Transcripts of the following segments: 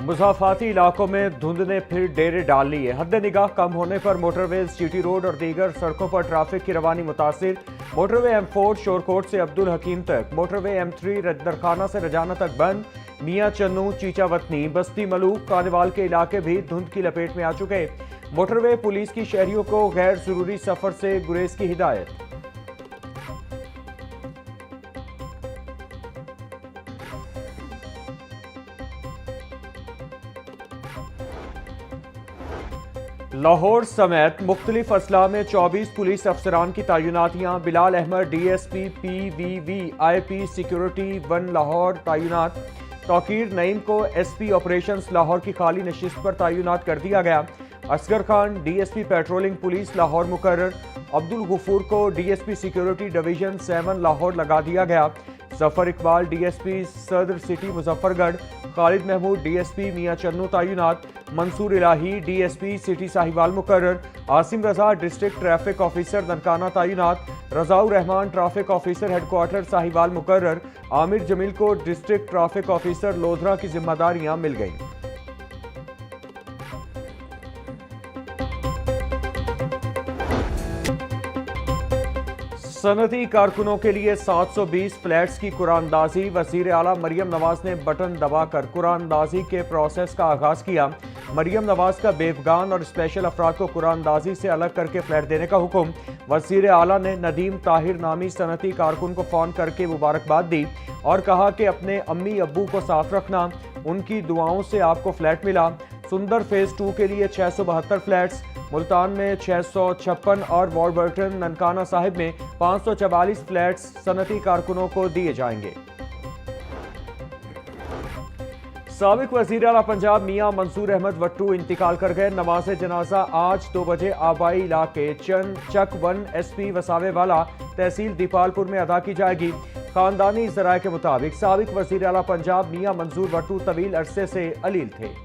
मुज़ाफ़ाती इलाकों में धुंध ने फिर डेरे डाल लिए। हद निगाह कम होने पर मोटरवेज, जीटी रोड और दीगर सड़कों पर ट्रैफिक की रवानी मुतासिर। मोटरवे M4 शोरकोट से अब्दुल हकीम तक, मोटरवे M3 दरखाना से रजाना तक बंद। मियां चन्नू, चीचावतनी, बस्ती मलूक, कानेवाल के इलाके भी धुंध की लपेट में आ चुके। मोटरवे पुलिस की शहरियों को गैर जरूरी सफर से गुरेज की हिदायत। लाहौर समेत मुख्तलिफ अजला में 24 पुलिस अफसरान की तैनातियां। Bilal Ahmed DSP PVV IP security 1 Lahore तैनात। तौकीर नईम को SP ऑपरेशंस लाहौर की खाली नशिस्त पर तैनात कर दिया गया। Asghar Khan DSP patrolling police Lahore मुकर्रर। अब्दुल गफूर को DSP सिक्योरिटी डिवीजन 7 लाहौर लगा दिया गया। जफर इकबाल DSP सदर सिटी मुजफ्फरगढ़। खालिद महमूद DSP मियां चन्नू तैनात। मंसूर इलाही DSP सिटी साहिवाल मुकर्रर। Asim Raza district traffic officer Nankana तैनात। Razaur Rehman traffic officer headquarter Sahiwal मुकर्रर। आमिर जमील को डिस्ट्रिक्ट ट्रैफिक ऑफिसर लोधरा की जिम्मेदारियां मिल गईं। सनती कारकुनों के लिए 720 फ्लैट्स की कुरानदाजी। वजीर आला मरियम नवाज ने बटन दबाकर कुरानदाजी के प्रोसेस का आगाज किया। मरियम नवाज का बेवगान और स्पेशल अफराद को कुरानदाजी से अलग करके फ्लैट देने का हुक्म। वजीर आला ने नदीम ताहिर नामी सनती कारकुन को फोन करके मुबारकबाद दी और कहा कि अपने अम्मी अब्बू को साथ रखना, उनकी दुआओं से आपको फ्लैट मिला। सुंदर फेज 2 के लिए 672 फ्लैट्स, मुल्तान में 656 और वॉरबर्टन ननकाना साहिब में 544 फ्लैट्स सनती कारकुनों को दिए जाएंगे। साबिक वजीर आला पंजाब मियां मंसूर अहमद वट्टू इंतकाल कर गए। नमाज जनाजा आज 2 बजे आबाई इलाके चक 1 SP वसावे वाला तहसील दीपालपुर में अदा की जाएगी। खानदानी जराये के मुताबिक साबिक वजीर आला पंजाब मियां मंसूर वट्टू तवील अरसे से अलील थे।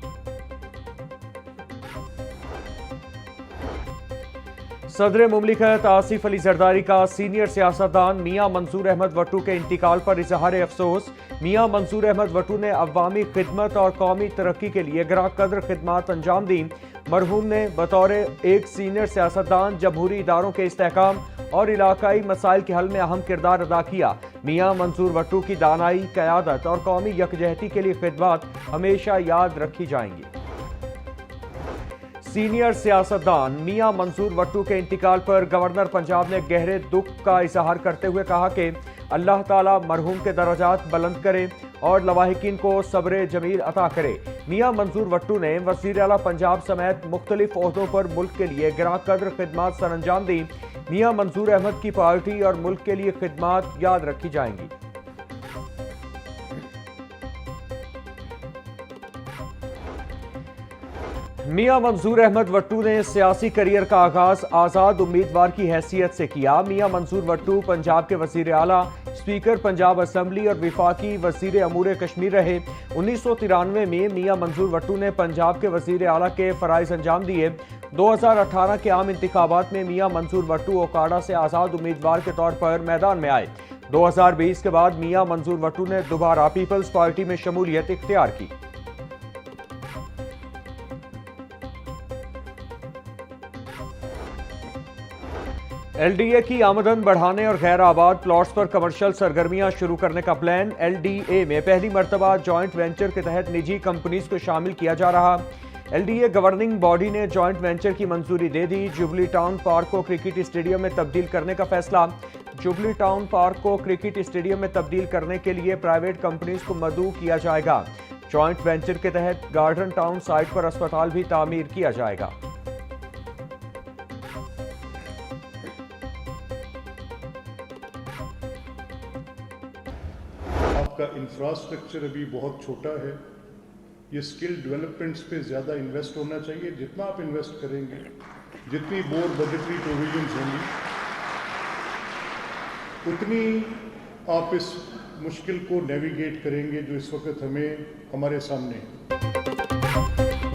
सदर मुमलिकत आसिफ अली जरदारी का सीनियर सियासतदान मियां मंसूर अहमद वट्टू के इंतकाल पर इजहार अफसोस। मियां मंसूर अहमद वट्टू ने अवामी खिदमत और कौमी तरक्की के लिए गरा कदर खिदमत अंजाम दी। मरहूम ने बतौर एक सीनियर सियासतदान जमहूरी इदारों के इस्तेहकाम और इलाकाई मसाइल के हल में अहम किरदार अदा किया। मियां मंसूर वट्टू की दानाई, क़यादत और कौमी यकजहती के लिए खिदमत हमेशा याद रखी जाएंगी। सीनियर सियासतदान मियां मंसूर वट्टू के इंतकाल पर गवर्नर पंजाब ने गहरे दुख का इजहार करते हुए कहा कि अल्लाह ताला मरहूम के दर्जात बुलंद करे और लवाहिकीन को सब्र जमील अता करे। मियां मंसूर वट्टू ने वज़ीर आला पंजाब समेत मुख्तलिफ ओहदों पर मुल्क के लिए गिरा कदर खिदमत सर अंजाम दी। मियां मंसूर अहमद की पार्टी और मुल्क के लिए खिदमत याद रखी जाएंगी। मियां मंसूर अहमद वट्टू ने सियासी करियर का आगाज आज़ाद उम्मीदवार की हैसियत से किया। मियां मंसूर वट्टू पंजाब के वज़ीर आला, स्पीकर पंजाब असम्बली और विफाकी वज़ीर अमूर कश्मीर रहे। 1993 में मियां मंसूर वट्टू ने पंजाब के वज़ीर आला के फ़राइज़ अंजाम दिए। 2018 के आम इंतखाबात में मियां मंसूर वट्टू ओकाड़ा से आज़ाद उम्मीदवार के तौर पर मैदान में आए। 2020 के बाद मियां मंसूर वट्टू ने दोबारा पीपल्स पार्टी में शमूलियत इख्तियार की। LDA की आमदन बढ़ाने और गैर आबाद प्लॉट्स पर कमर्शियल सरगर्मियां शुरू करने का प्लान। LDA में पहली मरतबा जॉइंट वेंचर के तहत निजी कंपनीज को शामिल किया जा रहा। LDA गवर्निंग बॉडी ने जॉइंट वेंचर की मंजूरी दे दी। जुबली टाउन पार्क को क्रिकेट स्टेडियम में तब्दील करने का फैसला। जुबली टाउन पार्क को क्रिकेट स्टेडियम में तब्दील करने के लिए प्राइवेट कंपनीज को मदऊ किया जाएगा। जॉइंट वेंचर के तहत गार्डन टाउन साइट पर अस्पताल भी तामीर किया जाएगा। आपका इंफ्रास्ट्रक्चर अभी बहुत छोटा है, ये स्किल डेवलपमेंट्स पे ज़्यादा इन्वेस्ट होना चाहिए। जितना आप इन्वेस्ट करेंगे, जितनी बोर बजटरी प्रोविजंस होंगी, उतनी आप इस मुश्किल को नेविगेट करेंगे जो इस वक्त हमारे सामने है।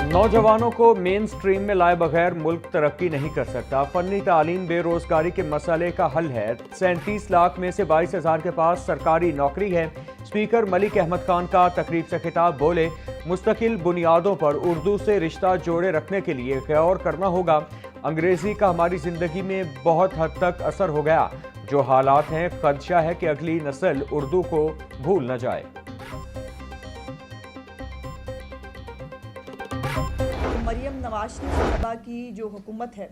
नौजवानों को मेन स्ट्रीम में लाए बगैर मुल्क तरक्की नहीं कर सकता। फन्नी तालीम बेरोजगारी के मसले का हल है। 37 लाख में से 22,000 के पास सरकारी नौकरी है। स्पीकर मलिक अहमद खान का तकरीब से खिताब, बोले मुस्तकिल बुनियादों पर उर्दू से रिश्ता जोड़े रखने के लिए गौर करना होगा। अंग्रेजी का हमारी जिंदगी में बहुत हद तक असर हो गया। जो हालात हैं, खदशा है कि अगली नस्ल उर्दू को भूल न जाए। मरियम नवाज साहबा की जो हुकूमत है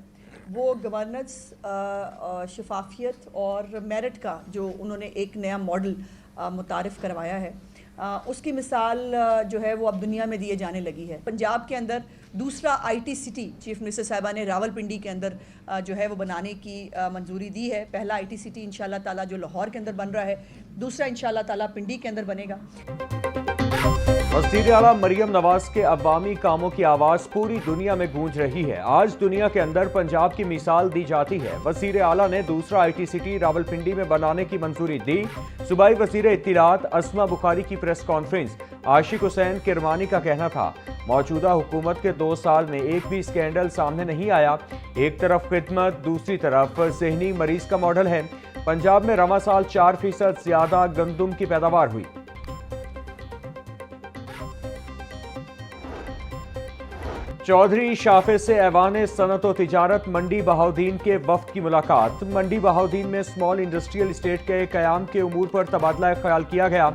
वो गवर्नेंस, शफाफियत और मेरिट का जो उन्होंने एक नया मॉडल मुतारिफ करवाया है, उसकी मिसाल जो है वो अब दुनिया में दिए जाने लगी है। पंजाब के अंदर दूसरा आईटी सिटी चीफ मिनिस्टर साहिबा ने रावलपिंडी के अंदर जो है वो बनाने की मंजूरी दी है। पहला आईटी सिटी इंशाल्लाह ताला जो लाहौर के अंदर बन रहा है, दूसरा इंशाल्लाह ताला पिंडी के अंदर बनेगा। वज़ीर आला मरियम नवाज के अवामी कामों की आवाज़ पूरी दुनिया में गूंज रही है। आज दुनिया के अंदर पंजाब की मिसाल दी जाती है। वज़ीर आला ने दूसरा आईटी सिटी रावलपिंडी में बनाने की मंजूरी दी। सूबाई वज़ीर इत्तिलात अस्मा बुखारी की प्रेस कॉन्फ्रेंस। आशिक हुसैन किरमानी का कहना था, मौजूदा हुकूमत के 2 साल में एक भी स्कैंडल सामने नहीं आया। एक तरफ खिदमत, दूसरी तरफ ज़हनी मरीज का मॉडल है। पंजाब में रवा साल 4% ज्यादा गंदुम की पैदावार हुई। चौधरी शाफे से ऐवान सनत व तिजारत मंडी बहाउद्दीन के वफ्द की मुलाकात। मंडी बहाउद्दीन में स्मॉल इंडस्ट्रियल इस्टेट के कयाम के उमूर पर तबादला ख्याल किया गया।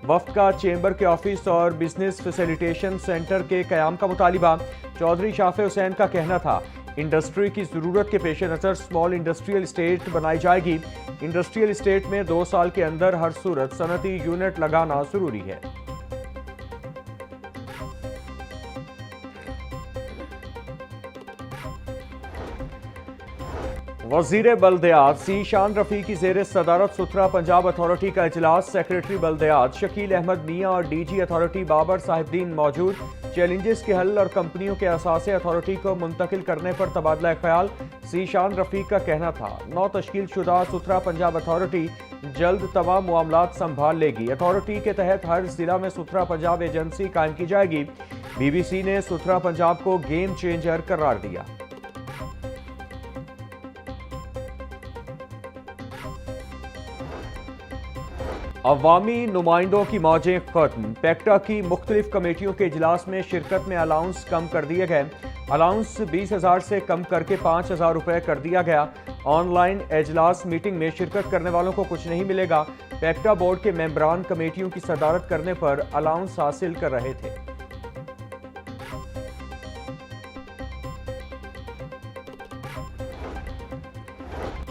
वफ्द का चेंबर के ऑफिस और बिजनेस फैसिलिटेशन सेंटर के कयाम का मुतालिबा। चौधरी शाफे हुसैन का कहना था, इंडस्ट्री की ज़रूरत के पेश नज़र स्मॉल इंडस्ट्रियल इस्टेट बनाई जाएगी। इंडस्ट्रियल इस्टेट में 2 साल के अंदर हर सूरत सनती यूनिट लगाना ज़रूरी है। वज़ीर बल्दियात ज़ीशान रफ़ी की ज़ेर सदारत सुथरा पंजाब अथॉरिटी का इजलास। सेक्रेटरी बल्दियात शकील अहमद मियाँ और डीजी अथॉरिटी बाबर साहिबदीन मौजूद। चैलेंजेस के हल और कंपनियों के असासे अथॉरिटी को मुंतकिल करने पर तबादला ख्याल। ज़ीशान रफ़ी का कहना था, नौ तश्कील शुदा सुथरा पंजाब अथॉरिटी जल्द तमाम मामलात संभाल लेगी। अथॉरिटी के तहत हर जिला में सुथरा पंजाब एजेंसी कायम की जाएगी। BBC ने सुथरा पंजाब को गेम चेंजर करार दिया। अवामी नुमाइंदों की मौजें खत्म। पेक्टा की मुख्तलिफ कमेटियों के इजलास में शिरकत में अलाउंस कम कर दिए गए। अलाउंस 20,000 से कम करके 5,000 रुपये कर दिया गया। ऑनलाइन इजलास मीटिंग में शिरकत करने वालों को कुछ नहीं मिलेगा। पेक्टा बोर्ड के मेंबरान कमेटियों की सदारत करने पर अलाउंस हासिल कर रहे थे।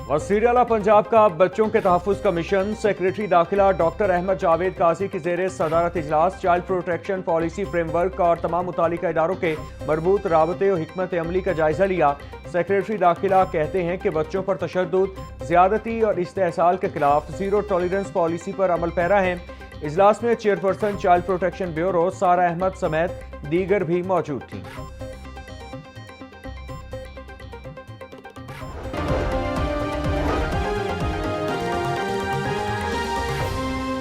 वज़ीर आला पंजाब का बच्चों के तहफ़्फ़ुज़ का मिशन। सेक्रेटरी दाखिला डॉक्टर अहमद जावेद काजी की ज़ेर सदारत इजलास। चाइल्ड प्रोटेक्शन पॉलिसी फ्रेमवर्क और तमाम मुतालिका इदारों के मरबूत राबते और हिकमत अमली का जायजा लिया। सेक्रेटरी दाखिला कहते हैं कि बच्चों पर तशद्दुद, ज़्यादती और इस्तेहसाल के खिलाफ ज़ीरो टॉलरेंस पॉलिसी पर अमल पैरा है। इजलास में चेयरपर्सन चाइल्ड प्रोटेक्शन ब्यूरो सारा अहमद समेत दीगर भी मौजूद थी।